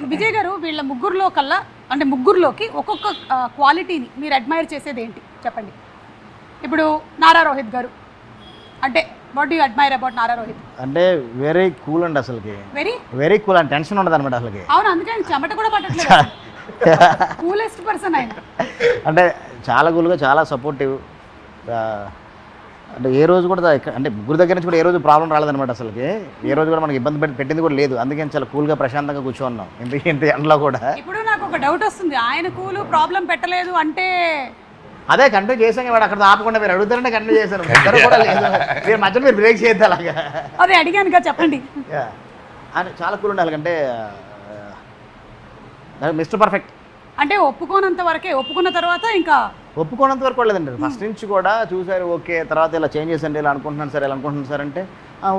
విజయ్ గారు వీళ్ళ ముగ్గురులో కల్లా అంటే ముగ్గురులోకి ఒక్కొక్క క్వాలిటీని మీరు అడ్మైర్ చేసేది ఏంటి చెప్పండి. ఇప్పుడు నారా రోహిత్ గారు అంటే what do admire about Nara Rohit? అంటే వెరీ కూల్ అండి, అసలుకి వెరీ కూల్ అండ్ టెన్షన్ ఉండదు అనమాట అసలుకి. అవును, అందుకే ఆయన చెమట కూడా పట్టట్లేదు. కూలెస్ట్ పర్సన్ ఆయన. అంటే చాలా కూల్గా, చాలా సపోర్టివ్. అంటే ఏ రోజు కూడా అంటే ముగ్గురు దగ్గర నుంచి కూడా ఏ రోజు ప్రాబ్లం రాలేదనమాట అసలుకి. ఏ రోజు కూడా మనకి ఇబ్బంది పెట్టింది కూడా లేదు. అందుకని చాలా కూల్గా ప్రశాంతంగా కూర్చోన్నాం ఇంత ఎండలో కూడా. ఇప్పుడు నాకు ఒక డౌట్ వస్తుంది, ఆయన కూల్ ప్రాబ్లం పెట్టలేదు అంటే అదే కంటిన్యూ చేసాం. వాడు అక్కడ ఆపకుండా మీరు అడుగుతారంటే కంటిన్యూ చేశాను. కూడా లేదు, మీరు మధ్యలో మీరు బ్రేక్ చేయొద్దు అలాగా. అదే అడిగాను కదా, చెప్పండి. అని చాలా కూల్ ఉండాలి అంటే మిస్టర్ పర్ఫెక్ట్. అంటే ఒప్పుకోనంత వరకే, ఒప్పుకున్న తర్వాత ఇంకా ఒప్పుకోనంత వరకు లేదండి. ఫస్ట్ నుంచి కూడా చూసారు, ఓకే తర్వాత ఇలా చేంజ్ చేసండి, ఇలా అనుకుంటున్నాను సార్, ఇలా అనుకుంటున్నాను సార్ అంటే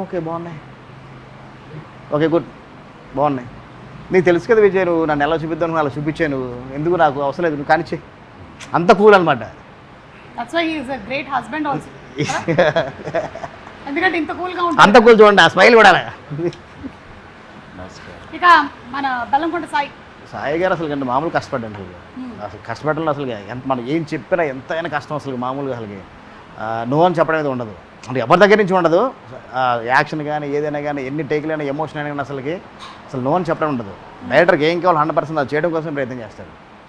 ఓకే బాగున్నాయి, ఓకే గుడ్ బాగున్నాయి. నీకు తెలుసు కదా విజయ్, నువ్వు నన్ను ఎలా చూపిద్దాను అలా చూపించాను, ఎందుకు నాకు అవసరం లేదు, నువ్వు కానిచ్చే. అంత కూల్ అనమాట. Great husband also. ఎందుకంటే ఇంత కూల్గా ఉంటుంది. అంత కూల్ చూడండి, ఆ స్మైల్ కూడా. ఇక మన బెల్లంకొండ సాయి గారు అసలు అంటే మామూలు కష్టపడ్డాను అసలు కష్టపడడం అసలు ఎంత మనం ఏం చెప్పినా ఎంతైనా కష్టం అసలు మామూలుగా అసలుకి నో అని చెప్పడం అనేది ఉండదు. అంటే ఎవరి దగ్గర నుంచి ఉండదు. యాక్షన్ కానీ ఏదైనా కానీ ఎన్ని టేకులైనా ఎమోషన్ అయినా కానీ అసలు నో అని చెప్పడం ఉండదు. డైరెక్టర్కి ఏం కావాలి 100% అది చేయడం కోసం ప్రయత్నం చేస్తాడు.